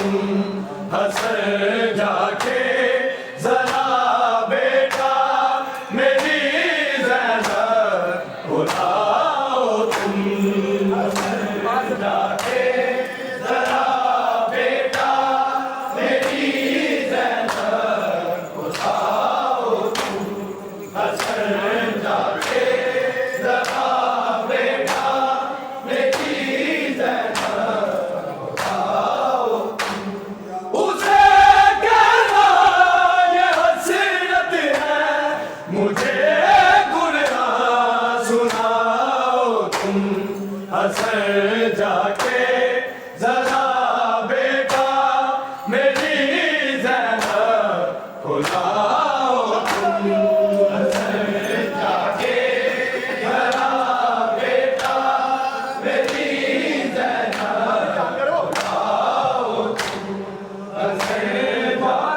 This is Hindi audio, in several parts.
तुम हंसर जाके जरा बेटा मेरी ज़ैनब बुलाओ तुम हंसर जाके जरा बेटा मेरी ज़ैनब बुलाओ तुम हंसर जाके जरा बेटा मेरी ज़ैनब उसे कहना ये हसरत है मुझे कुरान सुनाओ तुम हंसर जाके जरा बेटा मेरी ज़ैनब बुलाओ तुम हंसर जाके जरा बेटा मेरी ज़ैनब बुलाओ तुम हंसर जाके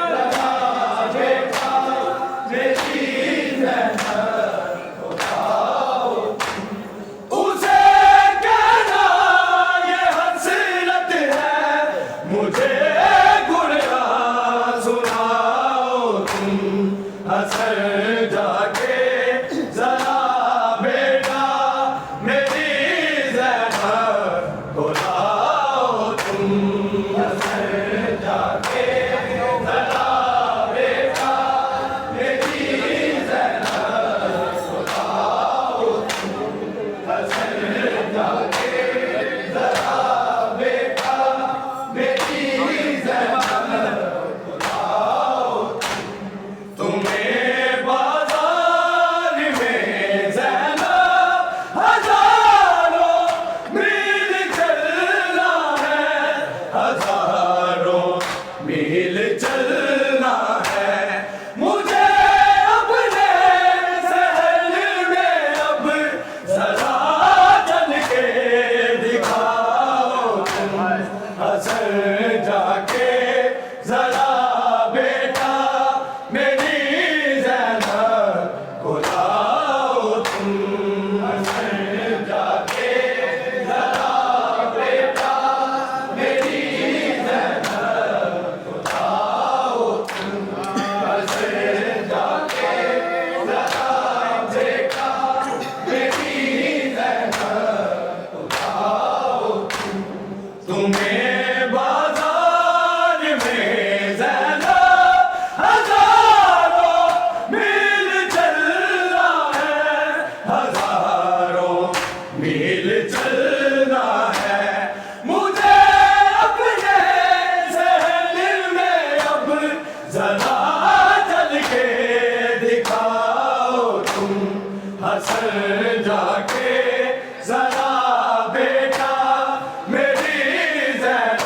जरा बेटा मेरी ज़ैनब बुलाओ उसे कहना ये हसरत है मुझे कुरान सुनाओ तुम हंसर जाके जरा बेटा मेरी ज़ैनब बुलाओ तुम हंसर जाके जरा बेटा मेरी ज़ैनब बुलाओ तुम हंसर जाके जरा बेटा मेरी ज़ैनब बुलाओ तुम्हें बाजार में ज़ैनब हज़ारों मील चलना है हज़ारों मील चलना है मुझे अपने शहर में अब ज़रा चल के दिखाओ तुम हंसर जाके जरा बेटा मेरी ज़ैनब बुलाओ तुम हंसर जाके जरा बेटा मेरी ज़ैनब बुलाओ तुम हंसर जाके जरा बेटा मेरी ज़ैनब बुलाओ तुम्हें बाजार में ज़ैनब हज़ारों मील चलना है हज़ारों मील चलना है मुझे अपने शहर में अब ज़रा चल के दिखाओ तुम हंसर जाके जरा बेटा मेरी ज़ैनब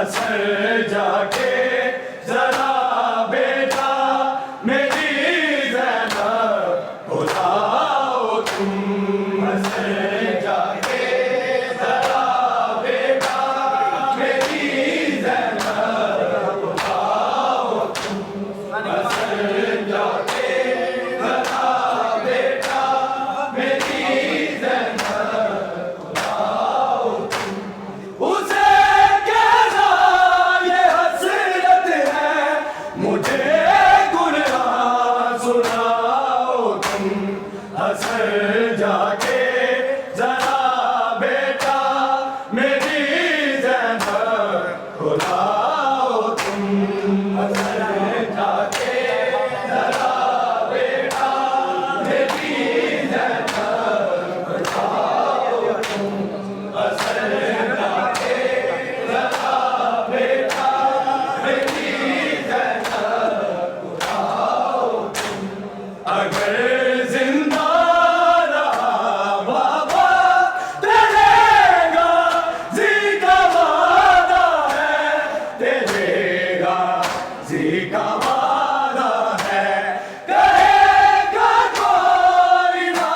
हंसर जाके जरा बेटा मेरी ज़ैनब बुलाओ तुम हंसर जाके जरा बेटा मेरी ज़ैनब बुलाओ तुम हंसर जाके जरा बेटा मेरी ज़ैनब बुलाओ तुम उसे कहना ये हसरत है मुझे कुरान सुनाओ तुम हंसर जाके जरा बेटा मेरी ज़ैनब बुलाओ तुम हंसर जाके जरा बेटा मेरी ज़ैनब बुलाओ तुम हंसर जाके जरा बेटा मेरी ज़ैनब बुलाओ तुम अगर जिंदा रहा बाबा तेरे गाज़ी का वादा है तेरे गाज़ी का वादा है कहेगा कोई ना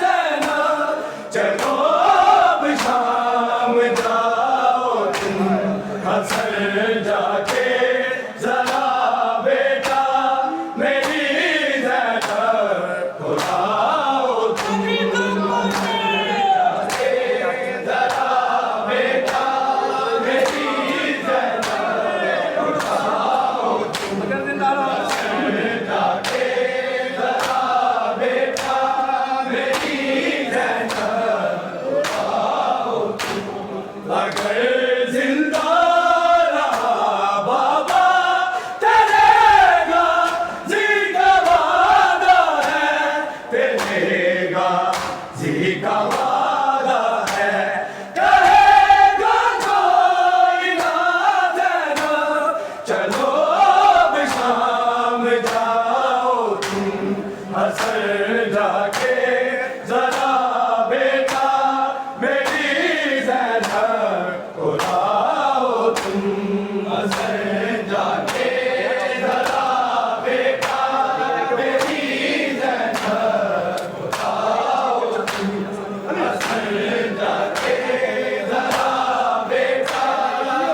ज़ैनब चलो अब शाम जाओ तुम हंसर जाके जरा बेटा मेरी ज़ैनब बुलाओ तुम हंसर जाके जरा बेटा मेरी ज़ैनब बुलाओ तुम हंसर जाके जरा बेटा मेरी ज़ैनब बुलाओ तुम अगर जिंदा रहा बाबा तेरे गाज़ी का वादा है तेरे गाज़ी का वादा है कहेगा कोई ना ज़ैनब चलो अब शाम जाओ तुम हंसर जाके जरा बेटा मेरी ज़ैनब बुलाओ तुम हंसर जाके जरा बेटा मेरी ज़ैनब बुलाओ तुम हंसर जाके जरा बेटा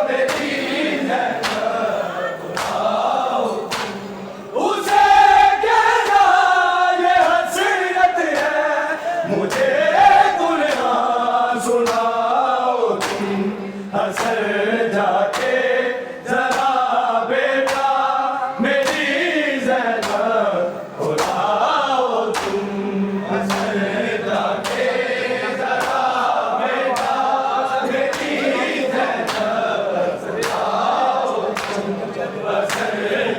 मेरी ज़ैनब बुलाओ उसे कहना ये हसरत है मुझे कुरान सुनाओ तुम हंसर जाके जरा बेटा मेरी ज़ैनब बुलाओ तुम हंसर जाके जरा बेटा मेरी ज़ैनब बुलाओ तुम हंसर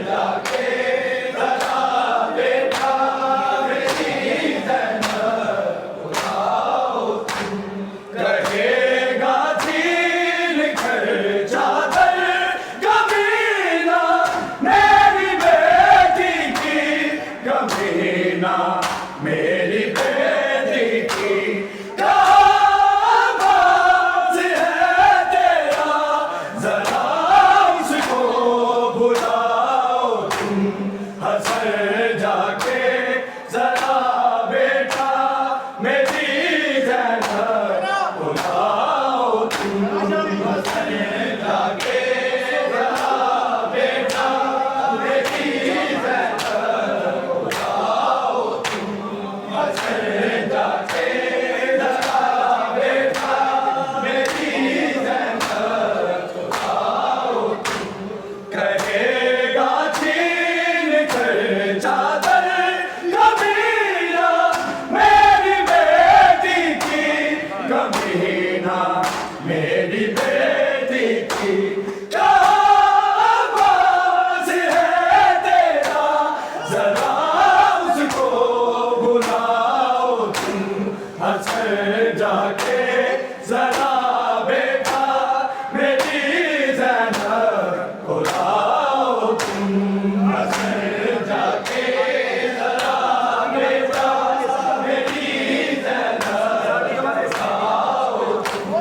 जाके जरा बेटा मेरी ज़ैनब बुलाओ तुम कहेगा झील कर चादर कभी ना मेरी बेटी की कभी ना मेरी बेटी की कहाँ बाज़ है तेरा जरा उसको बुलाओ तुम हंसर जाके जरा बेटा मेरी ज़ैनब बुलाओ तुम हंसर जाके जरा बेटा मेरी ज़ैनब बुलाओ तुम हंसर जाके जरा बेटा मेरी ज़ैनब बुलाओ तुम कहेगा छीन कर चादर कभी ना मेरी बेटी की कभी ना मेरी बेटी की कहाँ बाज़ है तेरा जरा उसको बुलाओ तुम हंसर जाके जरा बेटा मेरी ज़ैनब बुलाओ तुम हंसर जाके जरा बेटा मेरी ज़ैनब बुलाओ तुम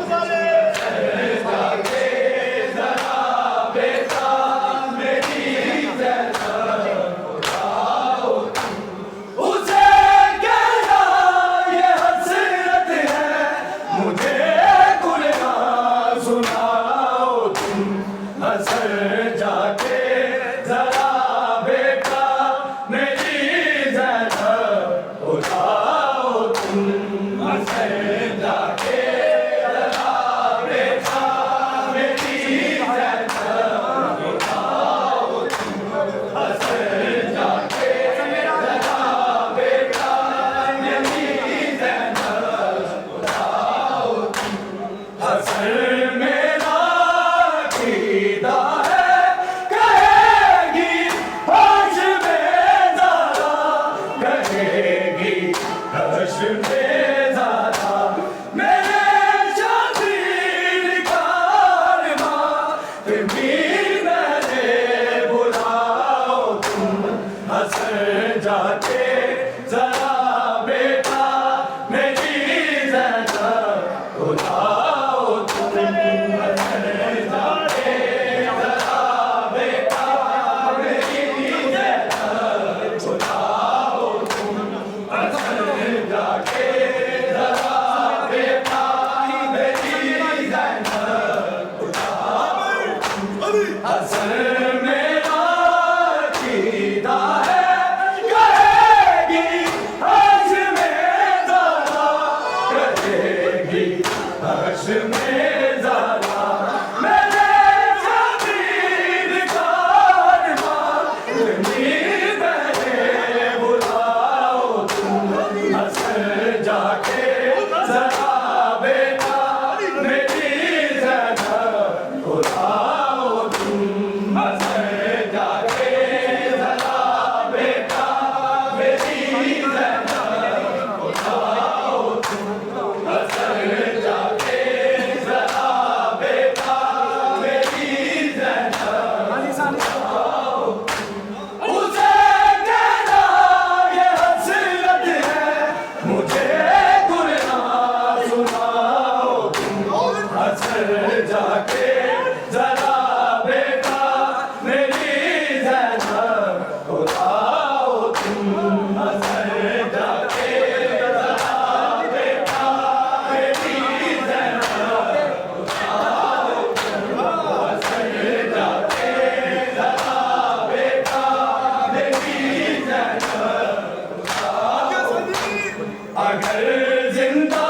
असर जाके जरा बेटा मेरी ज़ैनब को लाओ तुम असर जाके जरा बेटा मेरी ज़ैनब को लाओ तुम असर जाके जरा बेटा मेरी ज़ैनब को लाओ अगर जिंदा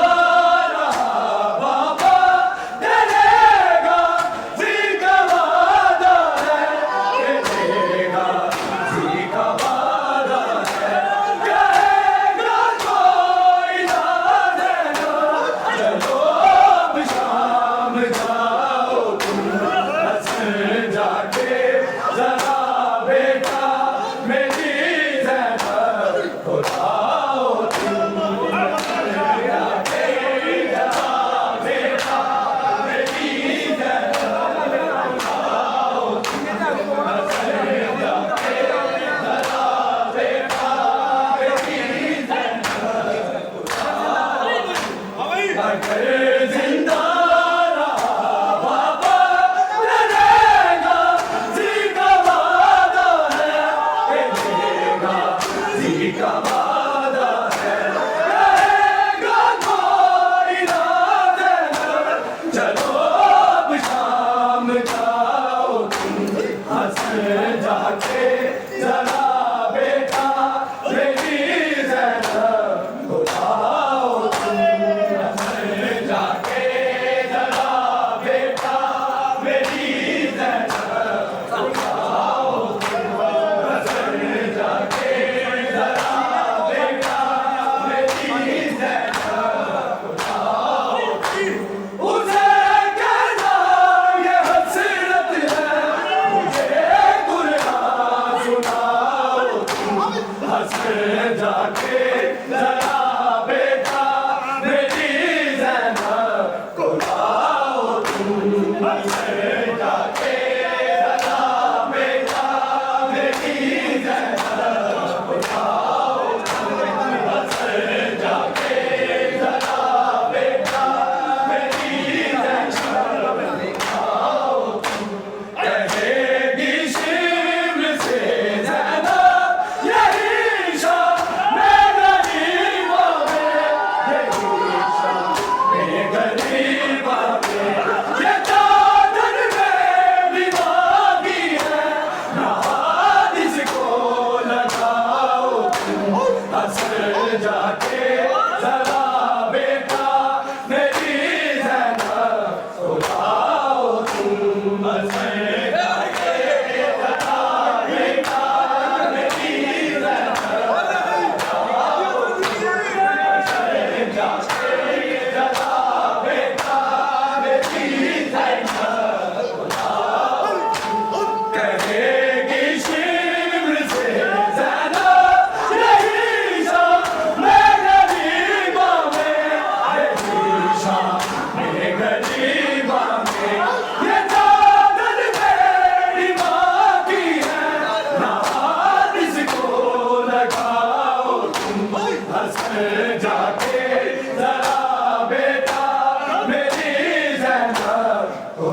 जाके जरा बेटा मेरी ज़ैनब को